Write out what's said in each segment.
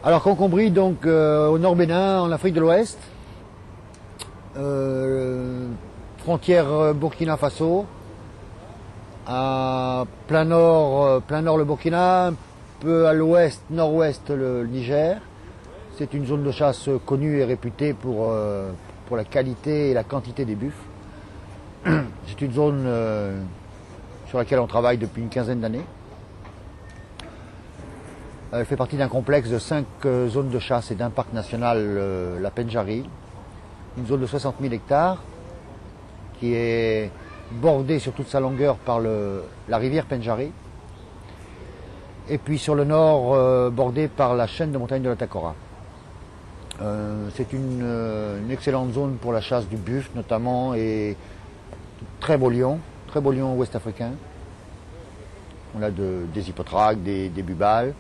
Alors Concombrie, donc au nord Bénin, en Afrique de l'Ouest, frontière Burkina Faso, à plein nord le Burkina, un peu à l'ouest, nord-ouest le Niger. C'est une zone de chasse connue et réputée pour la qualité et la quantité des buffles. C'est une zone sur laquelle on travaille depuis une quinzaine d'années. Elle fait partie d'un complexe de 5 zones de chasse et d'un parc national, la Pendjari, une zone de 60 000 hectares qui est bordée sur toute sa longueur par la rivière Pendjari, et puis sur le nord bordée par la chaîne de montagnes de la Takora. C'est une excellente zone pour la chasse du buffle notamment, et très beaux lions ouest-africains. On a des hippotraques, des bubales,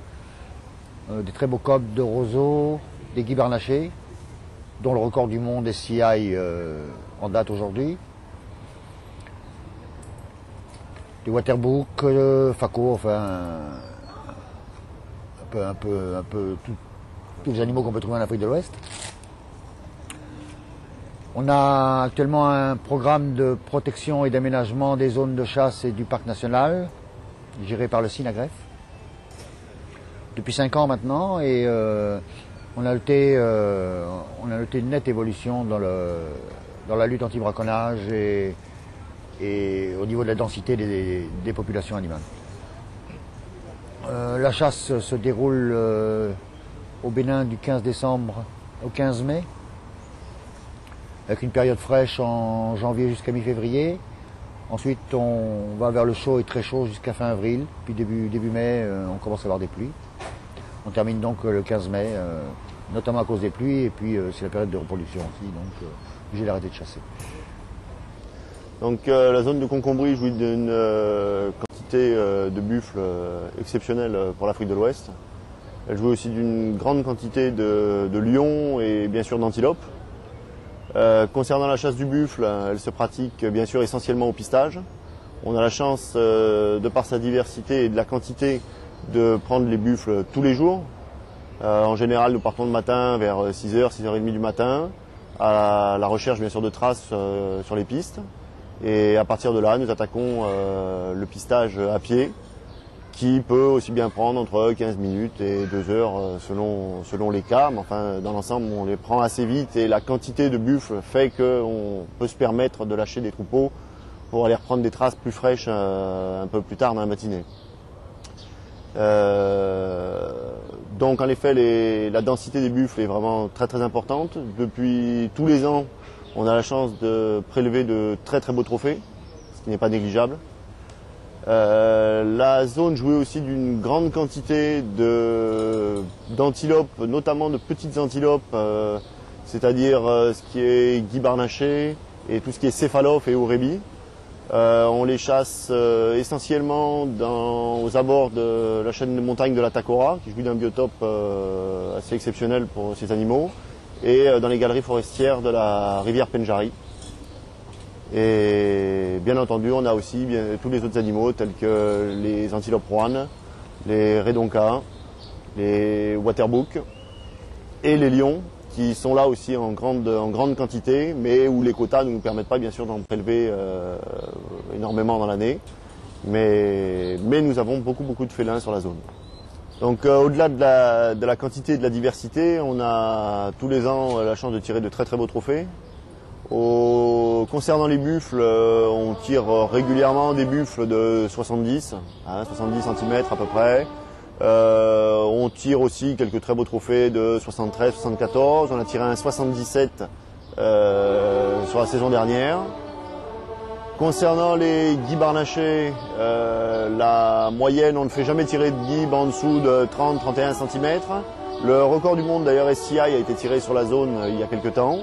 des très beaux coqs de roseau, des guibarnachés, dont le record du monde SCI en date aujourd'hui. Des waterbook, faco, enfin un peu tous les animaux qu'on peut trouver en Afrique de l'Ouest. On a actuellement un programme de protection et d'aménagement des zones de chasse et du parc national, géré par le SINAGREF, depuis 5 ans maintenant, et on a noté une nette évolution dans la lutte anti-braconnage et au niveau de la densité des populations animales. La chasse se déroule au Bénin du 15 décembre au 15 mai, avec une période fraîche en janvier jusqu'à mi-février. Ensuite, on va vers le chaud et très chaud jusqu'à fin avril. Puis début mai, on commence à avoir des pluies. On termine donc le 15 mai, notamment à cause des pluies. Et puis, c'est la période de reproduction aussi, donc obligé d'arrêter de chasser. Donc, la zone de Concombrie jouit d'une quantité de buffles exceptionnelle pour l'Afrique de l'Ouest. Elle jouit aussi d'une grande quantité de lions et bien sûr d'antilopes. Concernant la chasse du buffle, elle se pratique bien sûr essentiellement au pistage. On a la chance, de par sa diversité et de la quantité, de prendre les buffles tous les jours. En général, nous partons le matin vers 6h, 6h30 du matin, à la recherche bien sûr de traces sur les pistes. Et à partir de là, nous attaquons le pistage à pied, qui peut aussi bien prendre entre 15 minutes et 2 heures selon les cas. Mais enfin, dans l'ensemble, on les prend assez vite et la quantité de buffles fait qu'on peut se permettre de lâcher des troupeaux pour aller reprendre des traces plus fraîches un peu plus tard dans la matinée. Donc en effet, la densité des buffles est vraiment très très importante. Depuis tous les ans, on a la chance de prélever de très très beaux trophées, ce qui n'est pas négligeable. La zone jouait aussi d'une grande quantité d'antilopes, notamment de petites antilopes, c'est-à-dire ce qui est guibarnaché et tout ce qui est céphalophe et ourébi. On les chasse essentiellement aux abords de la chaîne de montagne de la Takora, qui jouit d'un biotope assez exceptionnel pour ces animaux, et dans les galeries forestières de la rivière Pendjari. Et bien entendu, on a aussi tous les autres animaux tels que les antilopes rouanes, les redonkas, les waterbook et les lions, qui sont là aussi en grande quantité, mais où les quotas ne nous permettent pas bien sûr d'en prélever énormément dans l'année. Mais nous avons beaucoup de félins sur la zone. Donc au-delà de la quantité et de la diversité, on a tous les ans la chance de tirer de très très beaux trophées. Concernant les buffles, on tire régulièrement des buffles de 70 cm à peu près. On tire aussi quelques très beaux trophées de 73, 74. On a tiré un 77 sur la saison dernière. Concernant les guibarnachés, la moyenne, on ne fait jamais tirer de guibes en dessous de 30-31 cm. Le record du monde d'ailleurs SCI a été tiré sur la zone il y a quelques temps.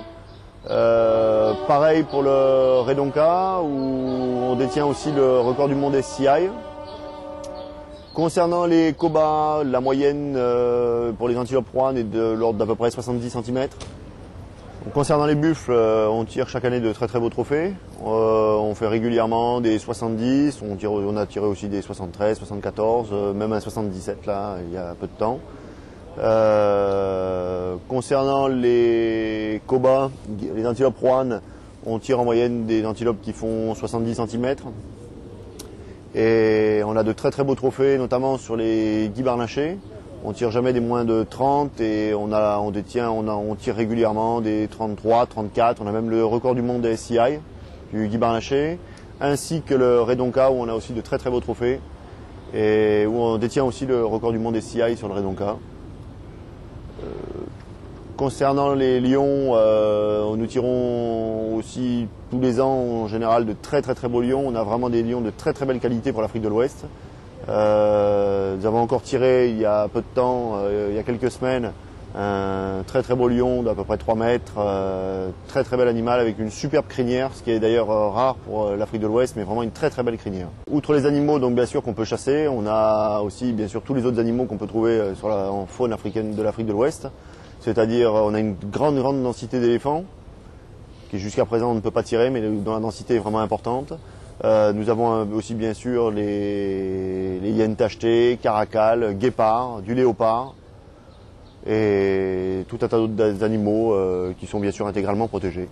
Pareil pour le Redonka, où on détient aussi le record du monde SCI. Concernant les kobas, la moyenne pour les antilopes rouanes est de l'ordre d'à peu près 70 cm. Concernant les buffles, on tire chaque année de très très beaux trophées. On fait régulièrement des 70, on a tiré aussi des 73, 74, même un 77 là, il y a peu de temps. Concernant les cobas, les antilopes roannes, on tire en moyenne des antilopes qui font 70 cm. Et on a de très très beaux trophées, notamment sur les guibarnachés. On tire jamais des moins de 30 et on tire régulièrement des 33, 34. On a même le record du monde des SCI, du guibarnaché, ainsi que le redonka où on a aussi de très très beaux trophées et où on détient aussi le record du monde des SCI sur le redonka. Concernant les lions, nous tirons aussi tous les ans en général de très très très beaux lions. On a vraiment des lions de très très belle qualité pour l'Afrique de l'Ouest. Nous avons encore tiré il y a peu de temps, il y a quelques semaines, un très très beau lion d'à peu près 3 mètres, très très bel animal avec une superbe crinière, ce qui est d'ailleurs rare pour l'Afrique de l'Ouest, mais vraiment une très très belle crinière. Outre les animaux, donc bien sûr qu'on peut chasser, on a aussi bien sûr tous les autres animaux qu'on peut trouver en faune africaine de l'Afrique de l'Ouest. C'est-à-dire on a une grande densité d'éléphants, qui jusqu'à présent on ne peut pas tirer, mais dont la densité est vraiment importante. Nous avons aussi bien sûr les hyènes tachetées, caracals, guépards, du léopard et tout un tas d'autres animaux qui sont bien sûr intégralement protégés.